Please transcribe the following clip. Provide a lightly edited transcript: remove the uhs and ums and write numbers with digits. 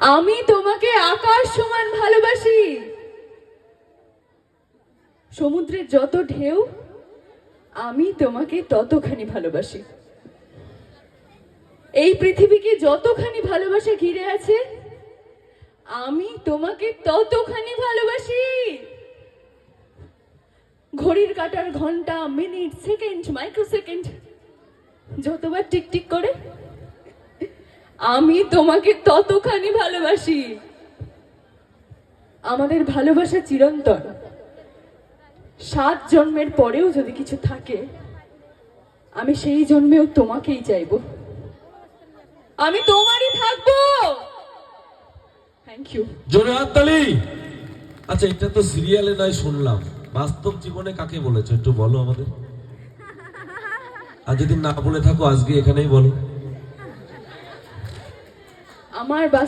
আমি তোমাকে আকাশ সমান ভালোবাসি। সমুদ্রের যত ঢেউ আমি তোমাকে ততখানি ভালোবাসি। এই পৃথিবীকে যতখানি ভালোবাসা ঘিরে আছে আমি তোমাকে ততখানি ভালোবাসি। ঘড়ির কাঁটার ঘন্টা, মিনিট, সেকেন্ড, মাইক্রোসেকেন্ড যতবার টিকটিক করে আমি তোমাকে ততখানি ভালোবাসি। আমাদের ভালোবাসা চিরন্তন। 7 জন্মের পরেও যদি কিছু থাকে আমি সেই জন্মেও তোমাকেই চাইবো। আমি তোমারই থাকবো। Thank you. জোরে হাততালি। আচ্ছা, এটা তো সিরিয়ালে নয় শুনলাম, বাস্তব জীবনে কাকে বলেছো একটু বলো আমাদের। আর যদি না বলে থাকো আজকে এখানেই বলো। আমার